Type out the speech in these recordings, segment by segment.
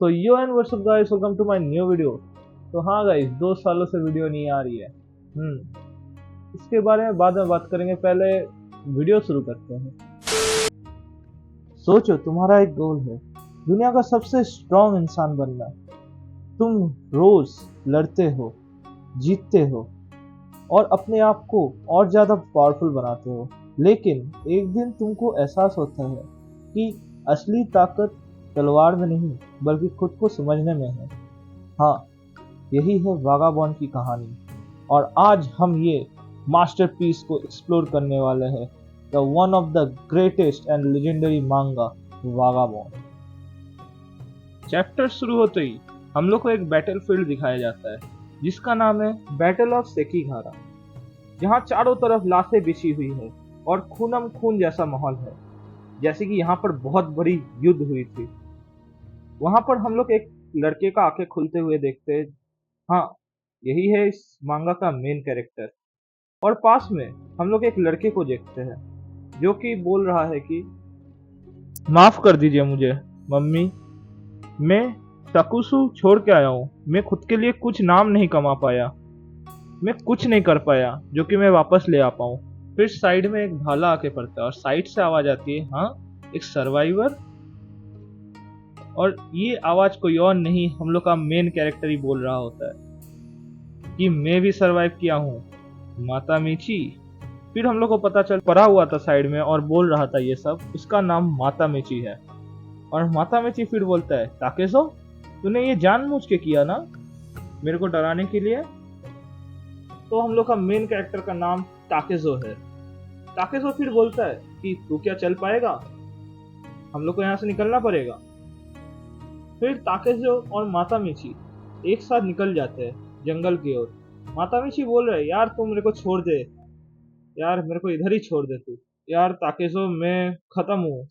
तो yo and what's up guys, welcome to my new video. तो हाँ गाइस, 2 सालों से वीडियो नहीं आ रही है। इसके बारे में बाद में बात करेंगे, पहले वीडियो शुरू करते हैं। सोचो, तुम्हारा एक गोल है दुनिया का सबसे स्ट्रॉन्ग इंसान बनना। तुम रोज लड़ते हो, जीतते हो और अपने आप को और ज्यादा पावरफुल बनाते हो, लेकिन एक दिन तुमको एहसास होता है कि असली ताकत तलवार में नहीं बल्कि खुद को समझने में है। हाँ, यही है वागाबॉन्ड की कहानी और आज हम ये मास्टरपीस को एक्सप्लोर करने वाले हैं, the one of the greatest and legendary मांगा वागाबॉन्ड। चैप्टर शुरू होते ही हम लोग को एक बैटलफील्ड दिखाया जाता है जिसका नाम है बैटल ऑफ सेकीगारा, जहाँ चारों तरफ लाशें बिछी हुई है और खूनम खून जैसा माहौल है, जैसे कि यहाँ पर बहुत बड़ी युद्ध हुई थी। वहां पर हम लोग एक लड़के का आंखें खुलते हुए देखते हैं। हाँ, यही है इस मांगा का मेन कैरेक्टर। और पास में हम लोग एक लड़के को देखते हैं जो कि बोल रहा है कि माफ कर दीजिए मुझे मम्मी, मैं टकुसु छोड़ के आया हूँ। मैं खुद के लिए कुछ नाम नहीं कमा पाया, मैं कुछ नहीं कर पाया जो कि मैं वापस ले आ पाऊँ। फिर साइड में एक भाला आके पड़ता है और साइड से आवाज आती है, हाँ, एक सर्वाइवर। और ये आवाज कोई और नहीं, हम लोग का मेन कैरेक्टर ही बोल रहा होता है कि मैं भी सरवाइव किया हूँ, माता मीची। फिर हम लोग को पता चल पड़ा हुआ था साइड में और बोल रहा था ये सब, उसका नाम माता मीची है। और माता मीची फिर बोलता है, ताकेज़ो, तूने ये जानबूझ के किया ना, मेरे को डराने के लिए। तो हम लोग का मेन कैरेक्टर का नाम ताकेज़ो है। ताकेज़ो फिर बोलता है कि तू क्या चल पाएगा, हम लोग को यहाँ से निकलना पड़ेगा। फिर ताकेज़ो और माता मीची एक साथ निकल जाते हैं जंगल की ओर। माता मीची बोल रहे, यार तू मेरे को छोड़ दे, यार मेरे को इधर ही छोड़ दे तू। यार ताकेज़ो, मैं खत्म हूँ,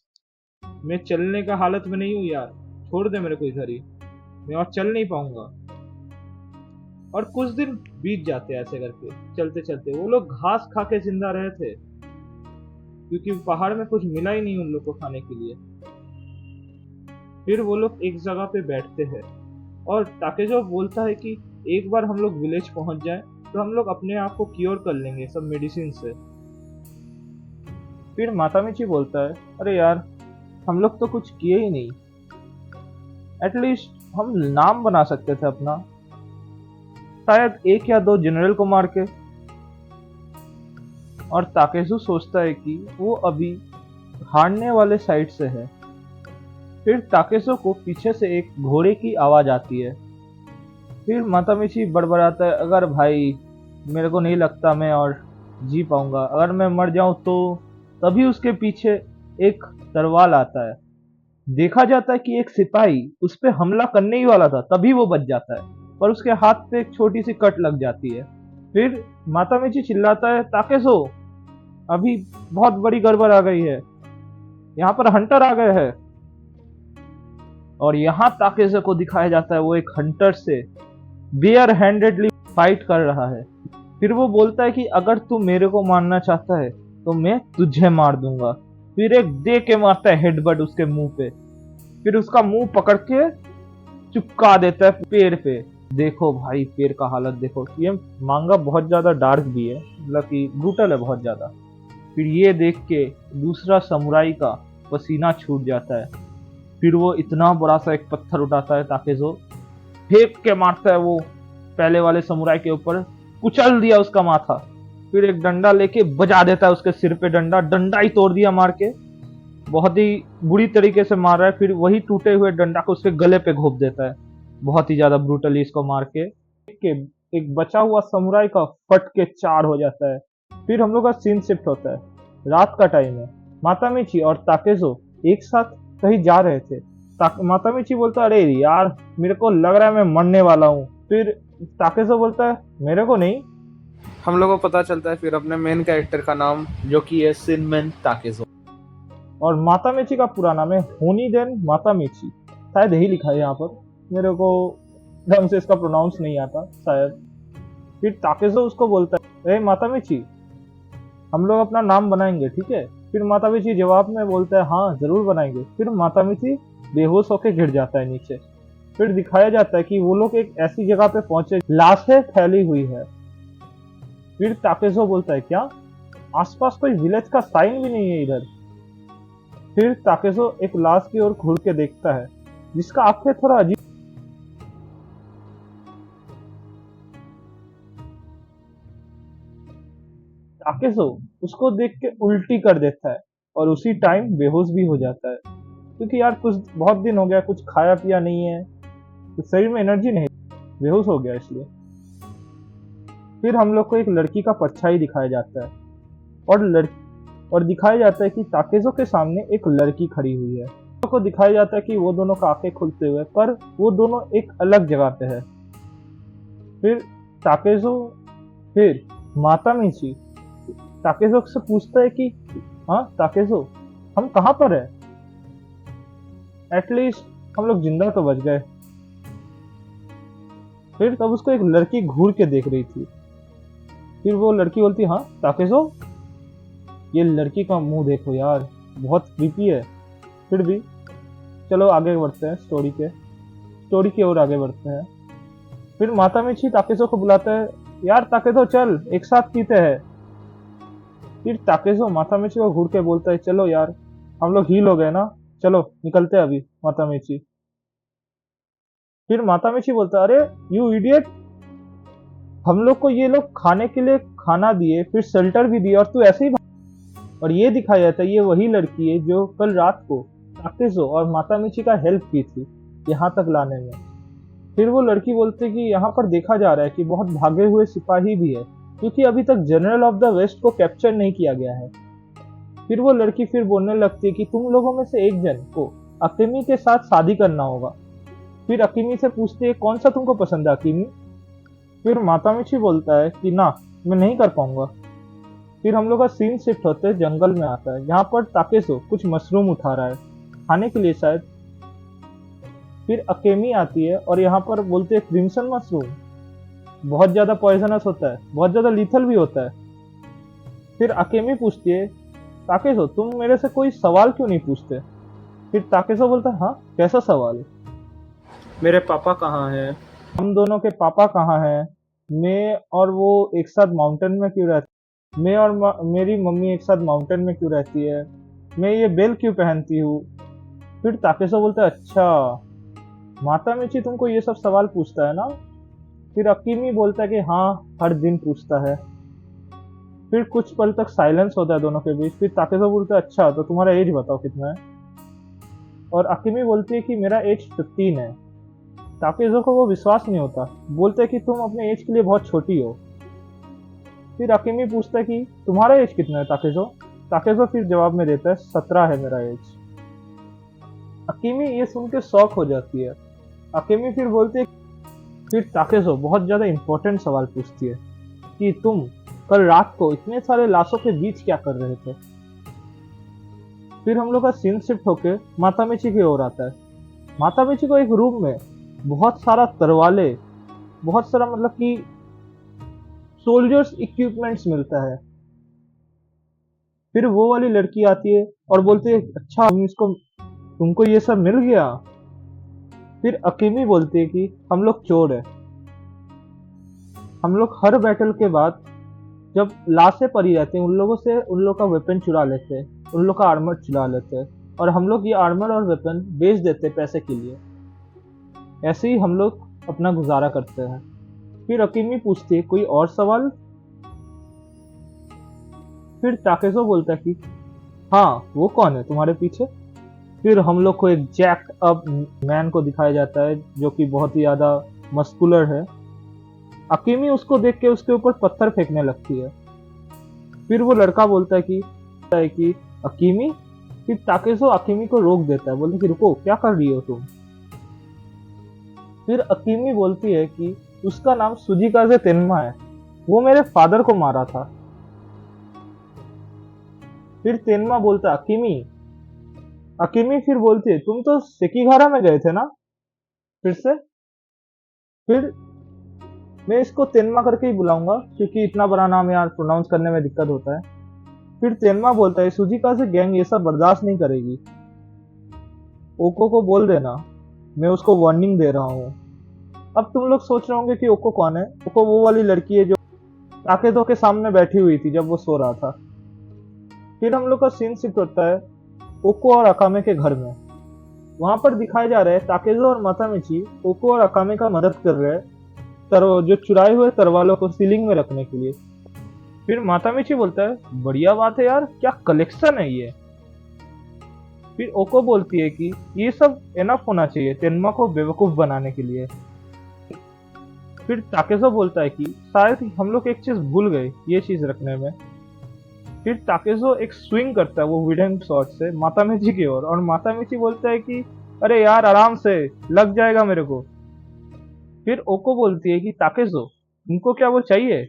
मैं चलने का हालत में नहीं हूँ यार, छोड़ दे मेरे को इधर ही, मैं और चल नहीं पाऊंगा। और कुछ दिन बीत जाते हैं ऐसे करके, चलते चलते वो लोग घास खा के जिंदा रहे थे क्योंकि पहाड़ में कुछ मिला ही नहीं उन लोग को खाने के लिए। फिर वो लोग एक जगह पे बैठते हैं और ताकेज़ो बोलता है कि एक बार हम लोग विलेज पहुंच जाए तो हम लोग अपने आप को क्योर कर लेंगे सब मेडिसिन से। फिर मातामिची बोलता है, अरे यार, हम लोग तो कुछ किए ही नहीं, एटलीस्ट हम नाम बना सकते थे अपना, शायद 1 या 2 जनरल को मार के। और ताकेज़ो सोचता है कि वो अभी हारने वाले साइड से है। फिर ताकेज़ो को पीछे से एक घोड़े की आवाज आती है। फिर मातामिची बड़बड़ाता है, अगर भाई मेरे को नहीं लगता मैं और जी पाऊंगा, अगर मैं मर जाऊं तो। तभी उसके पीछे एक तरवाल आता है। देखा जाता है कि एक सिपाही उस पर हमला करने ही वाला था, तभी वो बच जाता है, पर उसके हाथ पे एक छोटी सी कट लग जाती है। फिर मातामिची चिल्लाता है, ताकेज़ो, अभी बहुत बड़ी गड़बड़ आ गई है, यहाँ पर हंटर आ गए हैं। और यहाँ ताकेज़ो को दिखाया जाता है वो एक हंटर से बेयर हैंडेडली फाइट कर रहा है। फिर वो बोलता है कि अगर तू मेरे को मारना चाहता है तो मैं तुझे मार दूंगा। फिर एक दे के मारता है हेडबट उसके मुंह पे, फिर उसका मुंह पकड़ के चिपका देता है पेड़ पे। देखो भाई, पेड़ का हालत देखो। ये मांगा बहुत ज्यादा डार्क भी है, मतलब कि ब्रूटल है बहुत ज्यादा। फिर ये देख के दूसरा समुराई का पसीना छूट जाता है। फिर वो इतना बड़ा सा एक पत्थर उठाता है, ताकेज़ो फेंक के मारता है वो पहले वाले समुराई के ऊपर, कुचल दिया उसका माथा। फिर एक डंडा लेके बजा देता है उसके सिर पे, डंडा ही तोड़ दिया मार के, बहुत ही बुरी तरीके से मार रहा है। फिर वही टूटे हुए डंडा को उसके गले पे घोप देता है, बहुत ही ज्यादा ब्रूटली इसको मार के। एक बचा हुआ समुराई का फट के 4 हो जाता है। फिर हम लोग का सीन शिफ्ट होता है, रात का टाइम है। मातामिची और ताकेज़ो एक साथ कहीं जा रहे थे। मातामिची बोलता है, अरे यार मेरे को लग रहा है मैं मरने वाला हूँ। फिर ताकेज़ो बोलता है, मेरे को नहीं। हम लोग को पता चलता है फिर अपने मेन कैरेक्टर का नाम, जो कि है शिनमेन ताकेज़ो। और मातामिची का पूरा नाम है होनीदेन मातामिची, शायद यही लिखा है यहाँ पर, मेरे को ढंग से इसका प्रोनाउंस नहीं आता शायद। फिर ताकेज़ो उसको बोलता है, अरे मातामिची, हम लोग अपना नाम बनाएंगे, ठीक है। फिर मातामिची जवाब में बोलता है, हाँ जरूर बनाएंगे। फिर मातामिची बेहोश होकर गिर जाता है नीचे। फिर दिखाया जाता है कि वो लोग एक ऐसी जगह पे पहुंचे, लाशें फैली हुई है। फिर ताकेज़ो बोलता है, क्या आसपास कोई विलेज का साइन भी नहीं है इधर? फिर ताकेज़ो एक लाश की ओर घूर के देखता है, जिसका आंखें थोड़ा अजीब। ताकेज़ो उसको देख के उल्टी कर देता है और उसी टाइम बेहोश भी हो जाता है, क्योंकि यार कुछ बहुत दिन हो गया, कुछ खाया पिया नहीं है, तो शरीर में एनर्जी नहीं, बेहोश हो गया इसलिए। फिर हम लोग को एक लड़की का परछाई दिखाया जाता है और दिखाया जाता है कि ताकेज़ो के सामने एक लड़की खड़ी हुई है। हम लोग को दिखाया जाता है कि वो दोनों का आंखें खुलते हुए, पर वो दोनों एक अलग जगह पे है। फिर ताकेज़ो फिर मातामिची ताकेज़ो से पूछता है कि हाँ ताकेज़ो, हम कहाँ पर है? एटलीस्ट हम लोग जिंदा तो बच गए। फिर तब उसको एक लड़की घूर के देख रही थी। फिर वो लड़की बोलती, हाँ ताकेज़ो, ये लड़की का मुंह देखो यार, बहुत क्रीपी है। फिर भी चलो आगे बढ़ते हैं, स्टोरी की ओर आगे बढ़ते हैं। फिर मातामिची ताकेज़ो को बुलाता है, यार ताकेज़ो चल एक साथ पीते हैं। फिर ताकेज़ो मातामिची को घूर के बोलता है, चलो यार हम लोग हील हो गए ना, चलो निकलते हैं अभी मातामिची। फिर मातामिची बोलता है, अरे यू इडियट, हम लोग को ये लोग खाने के लिए खाना दिए, फिर शेल्टर भी दिया, और तू ऐसे ही और ये दिखाया जाता है ये वही लड़की है जो कल रात को ताकेज़ो और मातामिची का हेल्प की थी यहाँ तक लाने में। फिर वो लड़की बोलती है कि यहाँ पर देखा जा रहा है कि बहुत भागे हुए सिपाही भी है, क्योंकि अभी तक जनरल ऑफ द वेस्ट को कैप्चर नहीं किया गया है। फिर वो लड़की फिर बोलने लगती है कि तुम लोगों में से एक जन को अकेमी के साथ शादी करना होगा। फिर अकेमी से पूछती है, कौन सा तुमको पसंद है अकेमी? फिर मातामिची बोलता है कि ना, मैं नहीं कर पाऊंगा। फिर हम लोग का सीन शिफ्ट होते जंगल में आता है, जहाँ पर ताकेज़ो कुछ मशरूम उठा रहा है खाने के लिए शायद। फिर अकेमी आती है और यहाँ पर बोलते हैं, क्रिम्सन मशरूम बहुत ज्यादा पॉइजनस होता है, बहुत ज्यादा लीथल भी होता है। फिर अकेमी पूछती है, ताकेज़ो तुम मेरे से कोई सवाल क्यों नहीं पूछते? फिर ताकेज़ो बोलता है, हाँ कैसा सवाल? मेरे पापा कहाँ हैं? हम दोनों के पापा कहाँ हैं? मैं और वो एक साथ माउंटेन में क्यों रहते? मैं और मेरी मम्मी एक साथ माउंटेन में क्यों रहती है? मैं ये बेल क्यों पहनती हूँ? फिर ताकेज़ो बोलता है, अच्छा मातामिची तुमको ये सब सवाल पूछता है ना? फिर अकीमी बोलता है कि हाँ हर दिन पूछता है। फिर कुछ पल तक साइलेंस होता है दोनों के बीच। फिर ताकेज़ो बोलता है, अच्छा तो तुम्हारा एज बताओ कितना है? और अकीमी बोलती है कि मेरा एज 15 है। ताकेज़ो को वो विश्वास नहीं होता, बोलते है कि तुम अपने एज के लिए बहुत छोटी हो। फिर अकीमी पूछता है कि तुम्हारा एज कितना है ताकेज़ो? ताकेज़ो फिर जवाब में देता है, 17 है मेरा एज। अकीमी ये सुन के शॉक हो जाती है। अकीमी फिर बोलती है, फिर ताकेज़ो बहुत ज्यादा इंपॉर्टेंट सवाल पूछती है कि तुम कल रात को इतने सारे लाशों के बीच क्या कर रहे थे? फिर हम लोग का सीन शिफ्ट होके मातामिची की ओर आता है। मातामिची को एक रूम में बहुत सारा तरवाले, बहुत सारा मतलब कि सोल्जर्स इक्विपमेंट्स मिलता है। फिर वो वाली लड़की आती है और बोलती है, अच्छा तुमको ये सब मिल गया? फिर अकीमी बोलती है कि हम लोग चोर है, हम लोग हर बैटल के बाद जब लाशें पड़ी रहती हैं उन लोगों का वेपन चुरा लेते हैं, उन लोग का आर्मर चुरा लेते हैं, और हम लोग ये आर्मर और वेपन बेच देते हैं पैसे के लिए। ऐसे ही हम लोग अपना गुजारा करते हैं। फिर अकीमी पूछती है, कोई और सवाल? फिर ताकेज़ो बोलता है कि हाँ वो कौन है तुम्हारे पीछे? फिर हम लोग को एक जैक अप मैन को दिखाया जाता है जो कि बहुत ही ज्यादा मस्कुलर है। अकीमी उसको देख के उसके ऊपर पत्थर फेंकने लगती है। फिर वो लड़का बोलता है कि अकीमी। फिर ताकेज़ो अकीमी को रोक देता है, बोलते कि रुको, क्या कर रही हो तुम? फिर अकीमी बोलती है कि उसका नाम सुजिकाजे तेन्मा है, वो मेरे फादर को मारा था। फिर तेन्मा बोलता है, अकीमी फिर बोलती है, तुम तो सेकिगारा में गए थे ना? फिर से फिर मैं इसको तेन्मा करके ही बुलाऊंगा क्योंकि इतना बड़ा नाम यार प्रोनाउंस करने में दिक्कत होता है। फिर तेन्मा बोलता है, सुजिका से गैंग ये सब बर्दाश्त नहीं करेगी, ओको को बोल देना मैं उसको वार्निंग दे रहा हूँ। अब तुम लोग सोच रहे होंगे कि ओको कौन है। ओको वो वाली लड़की है जो ताकेदो के सामने बैठी हुई थी जब वो सो रहा था। फिर हम लोग का सीन शिफ्ट होता है ओको और अकामे के घर में। वहां पर दिखाया जा रहा है ताकेदो और मातामिची ओको और अकामे का मदद कर रहे हैं जो चुराए हुए तरवालों को सीलिंग में रखने के लिए। फिर मातामिची बोलता है बढ़िया बात है यार, क्या कलेक्शन है ये। फिर ओको बोलती है कि ये सब एनफ होना चाहिए तेनमा को बेवकूफ बनाने के लिए। फिर ताकेजो बोलता है कि शायद हम लोग एक चीज भूल गए ये चीज रखने में। फिर ताकेजो एक स्विंग करता है वो वुडन शॉट से मातामिची की ओर, और मातामिची बोलता है कि अरे यार आराम से, लग जाएगा मेरे को। फिर ओको बोलती है कि ताकेजो तुमको क्या वो चाहिए।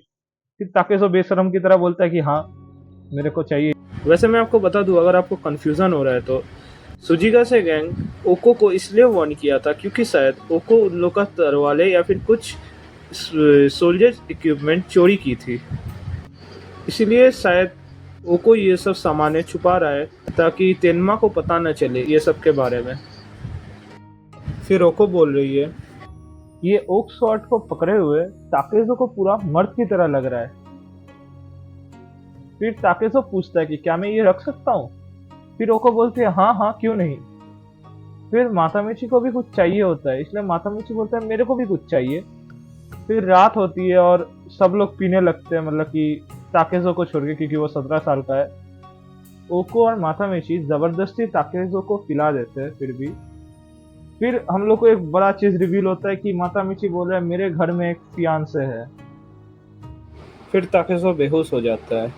फिर ताकेजो बेशरम की तरह बोलता है कि हाँ मेरे को चाहिए। वैसे मैं आपको बता दूं, अगर आपको कंफ्यूजन हो रहा है तो सुजिगासे गैंग ओको को इसलिए वार्न किया था क्योंकि शायद ओको उन लोग का तरवाले या फिर कुछ सोल्जर इक्विपमेंट चोरी की थी, इसलिए शायद ओको ये सब सामानें छुपा रहा है ताकि तेनमा को पता न चले ये सब के बारे में। फिर ओको बोल रही है ये ओक शॉट को पकड़े हुए ताकेजो को पूरा मर्द की तरह लग रहा है। फिर ताकेजो पूछता है कि क्या मैं ये रख सकता हूँ। फिर ओको बोलती है हाँ हाँ क्यों नहीं। फिर मातामिची को भी कुछ चाहिए होता है, इसलिए मातामिची बोलता है मेरे को भी कुछ चाहिए। फिर रात होती है और सब लोग पीने लगते हैं, मतलब कि ताकेजो को छोड़ के, क्योंकि वो 17 साल का है। ओको और मातामिची जबरदस्ती ताकेजो को पिला देते हैं फिर हम लोग को एक बड़ा चीज रिवील होता है कि मातामिची बोल रहा है मेरे घर में एक फियांसे है। फिर ताकेजो बेहोश हो जाता है।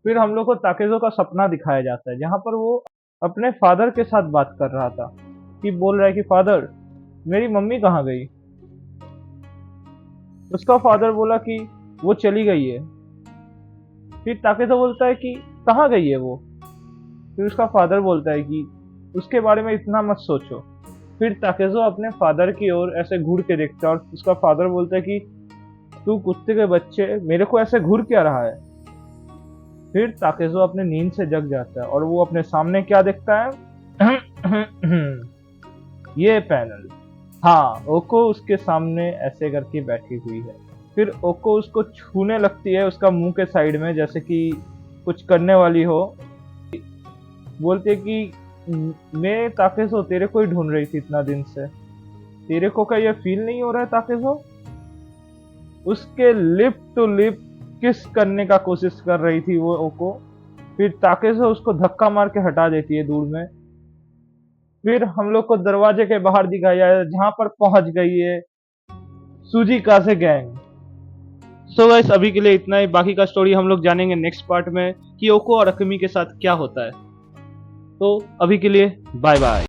फिर हम लोग को ताकेजो का सपना दिखाया जाता है जहां पर वो अपने फादर के साथ बात कर रहा था, कि बोल रहा है कि फादर मेरी मम्मी कहाँ गई। उसका फादर बोला कि वो चली गई है। फिर ताकेजो बोलता है कि कहाँ गई है वो। फिर उसका फादर बोलता है कि उसके बारे में इतना मत सोचो। फिर ताकेजो अपने फादर की ओर ऐसे घूर के देखता है और उसका फादर बोलता है कि तू कुत्ते के बच्चे मेरे को ऐसे घूर क्या रहा है। फिर ताकेजो अपने नींद से जग जाता है और वो अपने सामने क्या देखता है ये पैनल। हाँ, ओको उसके सामने ऐसे करके बैठी हुई है। फिर ओको उसको छूने लगती है उसका मुंह के साइड में, जैसे कि कुछ करने वाली हो। बोलते कि मैं ताकेजो तेरे को ही ढूंढ रही थी इतना दिन से, तेरे को क्या ये फील नहीं हो रहा है ताकेजो। उसके लिप टू लिप किस करने का कोशिश कर रही थी वो ओको। फिर ताकेजो उसको धक्का मार के हटा देती है दूर में। फिर हम लोग को दरवाजे के बाहर दिखाया है जहां पर पहुंच गई है सुजिकासे गैंग। सो गाइस अभी के लिए इतना ही, बाकी का स्टोरी हम लोग जानेंगे नेक्स्ट पार्ट में कि ओको और अकमी के साथ क्या होता है। तो अभी के लिए बाय बाय।